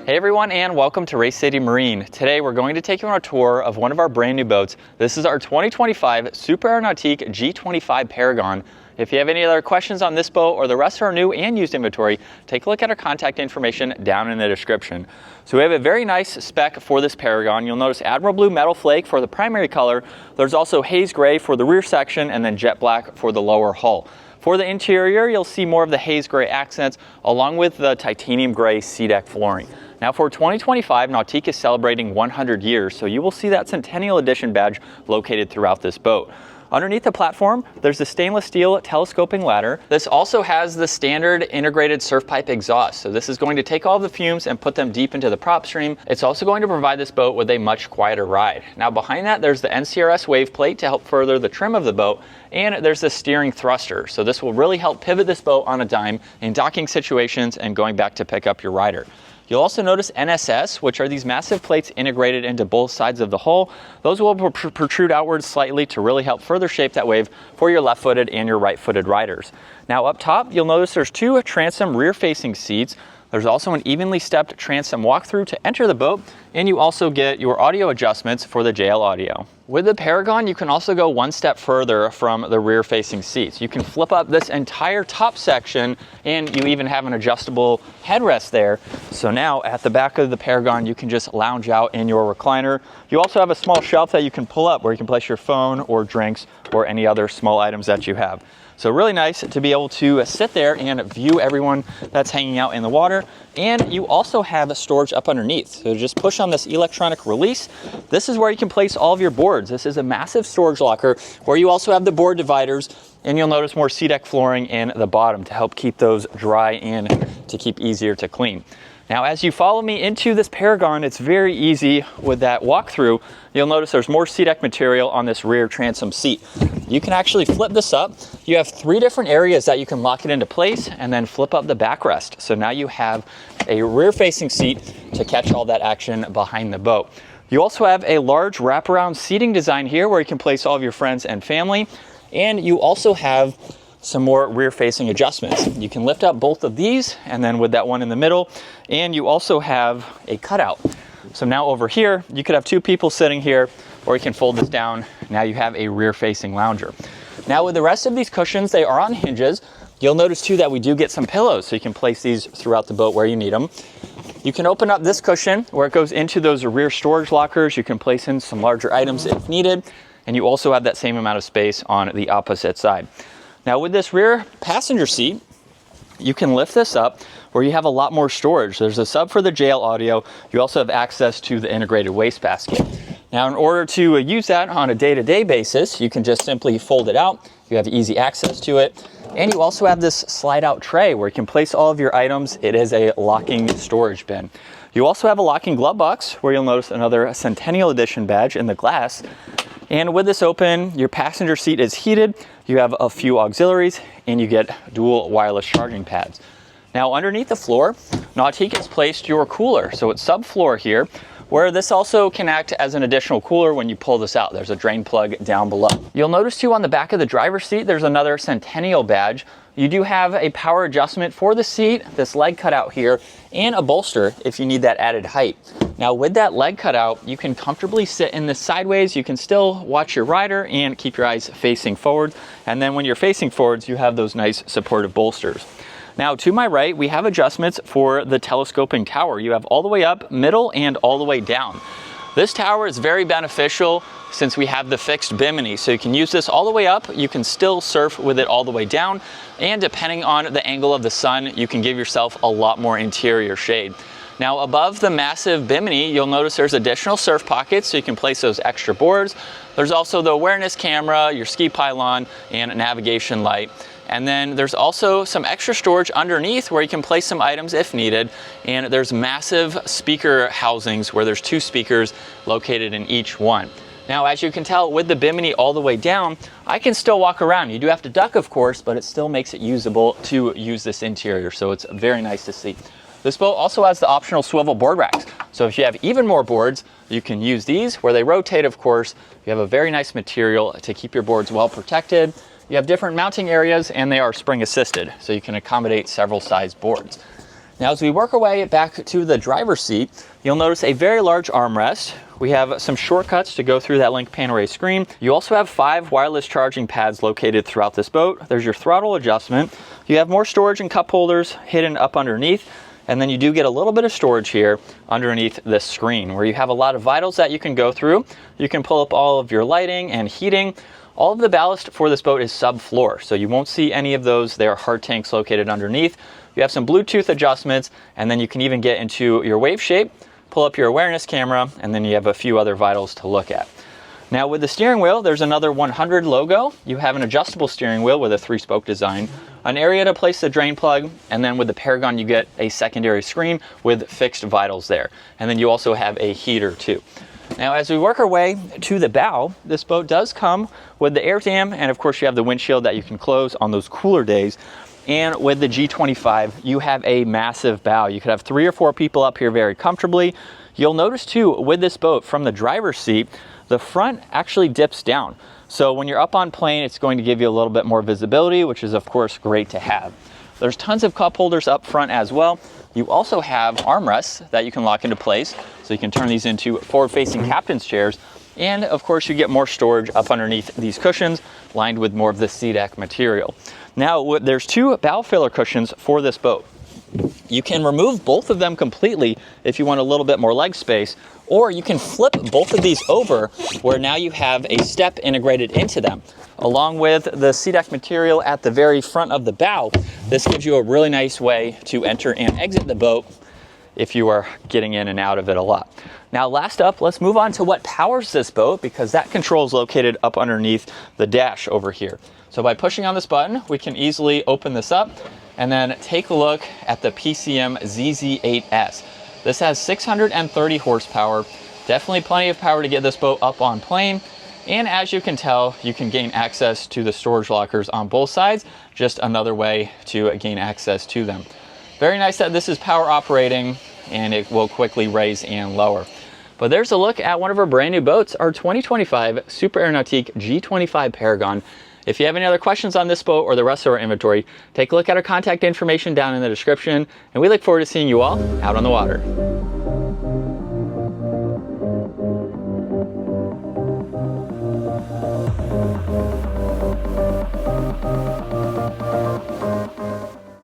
Hey everyone, and welcome to Race City Marine. Today we're going to take you on a tour of one of our brand new boats. This is our 2025 Super Nautique G25 Paragon. If you have any other questions on this boat or the rest of our new and used inventory, take a look at our contact information down in the description. So we have a very nice spec for this Paragon. You'll notice Admiral Blue Metal Flake for the primary color. There's also Haze Gray for the rear section and then Jet Black for the lower hull. For the interior, you'll see more of the haze gray accents along with the titanium gray sea deck flooring. Now for 2025, Nautique is celebrating 100 years, so you will see that Centennial Edition badge located throughout this boat. Underneath the platform, there's the stainless steel telescoping ladder. This also has the standard integrated surf pipe exhaust. So this is going to take all the fumes and put them deep into the prop stream. It's also going to provide this boat with a much quieter ride. Now behind that, there's the NCRS wave plate to help further the trim of the boat. And there's the steering thruster. So this will really help pivot this boat on a dime in docking situations and going back to pick up your rider. You'll also notice NSS, which are these massive plates integrated into both sides of the hull. Those will protrude outwards slightly to really help further shape that wave for your left-footed and your right-footed riders. Now up top, you'll notice there's two transom rear-facing seats. There's also an evenly stepped transom walkthrough to enter the boat, and you also get your audio adjustments for the JL audio. With the Paragon, you can also go one step further from the rear-facing seats. You can flip up this entire top section, and you even have an adjustable headrest there. So now at the back of the Paragon, you can just lounge out in your recliner. You also have a small shelf that you can pull up where you can place your phone or drinks or any other small items that you have. So really nice to be able to sit there and view everyone that's hanging out in the water. And you also have storage up underneath. So just push on this electronic release. This is where you can place all of your boards. This is a massive storage locker where you also have the board dividers, and you'll notice more sea deck flooring in the bottom to help keep those dry and to keep easier to clean. Now, as you follow me into this Paragon, it's very easy with that walkthrough. You'll notice there's more sea deck material on this rear transom seat. You can actually flip this up. You have three different areas that you can lock it into place and then flip up the backrest. So now you have a rear-facing seat to catch all that action behind the boat. You also have a large wraparound seating design here where you can place all of your friends and family. And you also have some more rear-facing adjustments. You can lift up both of these and then with that one in the middle, and you also have a cutout. So now over here, you could have two people sitting here, or you can fold this down. Now you have a rear-facing lounger. Now with the rest of these cushions, they are on hinges. You'll notice too that we do get some pillows, so you can place these throughout the boat where you need them. You can open up this cushion where it goes into those rear storage lockers. You can place in some larger items if needed, and you also have that same amount of space on the opposite side. Now with this rear passenger seat, you can lift this up where you have a lot more storage. There's a sub for the JL audio. You also have access to the integrated wastebasket. Now in order to use that on a day-to-day basis, you can just simply fold it out. You have easy access to it. And you also have this slide-out tray where you can place all of your items. It is a locking storage bin. You also have a locking glove box where you'll notice another Centennial Edition badge in the glass. And with this open, your passenger seat is heated. You have a few auxiliaries and you get dual wireless charging pads. Now underneath the floor, Nautique has placed your cooler. So it's subfloor here, where this also can act as an additional cooler when you pull this out. There's a drain plug down below. You'll notice too on the back of the driver's seat, there's another Centennial badge. You do have a power adjustment for the seat, this leg cutout here, and a bolster if you need that added height. Now with that leg cutout, you can comfortably sit in this sideways. You can still watch your rider and keep your eyes facing forward. And then when you're facing forwards, you have those nice supportive bolsters. Now to my right, we have adjustments for the telescoping tower. You have all the way up, middle, and all the way down. This tower is very beneficial since we have the fixed bimini. So you can use this all the way up. You can still surf with it all the way down. And depending on the angle of the sun, you can give yourself a lot more interior shade. Now above the massive bimini, you'll notice there's additional surf pockets, so you can place those extra boards. There's also the awareness camera, your ski pylon, and a navigation light. And then there's also some extra storage underneath where you can place some items if needed. And there's massive speaker housings where there's two speakers located in each one. Now, as you can tell with the bimini all the way down, I can still walk around. You do have to duck, of course, but it still makes it usable to use this interior. So it's very nice to see. This boat also has the optional swivel board racks. So if you have even more boards, you can use these where they rotate, of course. You have a very nice material to keep your boards well protected. You have different mounting areas and they are spring assisted, so you can accommodate several size boards. Now, as we work our way back to the driver's seat, you'll notice a very large armrest. We have some shortcuts to go through that link panorama screen. You also have 5 wireless charging pads located throughout this boat. There's your throttle adjustment. You have more storage and cup holders hidden up underneath. And then you do get a little bit of storage here underneath this screen where you have a lot of vitals that you can go through. You can pull up all of your lighting and heating. All of the ballast for this boat is subfloor, so you won't see any of those. There are hard tanks located underneath. You have some Bluetooth adjustments, and then you can even get into your wave shape, pull up your awareness camera, and then you have a few other vitals to look at. Now with the steering wheel, there's another 100 logo. You have an adjustable steering wheel with a 3-spoke design, an area to place the drain plug, and then with the Paragon you get a secondary screen with fixed vitals there. And then you also have a heater too. Now as we work our way to the bow, this boat does come with the air dam, and of course you have the windshield that you can close on those cooler days. And with the G25, you have a massive bow. You could have 3 or 4 people up here very comfortably. You'll notice too, with this boat, from the driver's seat, the front actually dips down. So when you're up on plane, it's going to give you a little bit more visibility, which is of course great to have. There's tons of cup holders up front as well. You also have armrests that you can lock into place. So you can turn these into forward-facing captain's chairs. And of course you get more storage up underneath these cushions lined with more of the SeaDek material. Now there's 2 bow filler cushions for this boat. You can remove both of them completely if you want a little bit more leg space, or you can flip both of these over where now you have a step integrated into them. Along with the SeaDek material at the very front of the bow, this gives you a really nice way to enter and exit the boat if you are getting in and out of it a lot. Now last up, let's move on to what powers this boat, because that control is located up underneath the dash over here. So by pushing on this button, we can easily open this up and then take a look at the PCM ZZ8S. This has 630 horsepower, definitely plenty of power to get this boat up on plane. And as you can tell, you can gain access to the storage lockers on both sides, just another way to gain access to them. Very nice that this is power operating, and it will quickly raise and lower. But there's a look at one of our brand new boats, our 2025 Super Nautique G25 Paragon. If you have any other questions on this boat or the rest of our inventory, take a look at our contact information down in the description, and we look forward to seeing you all out on the water.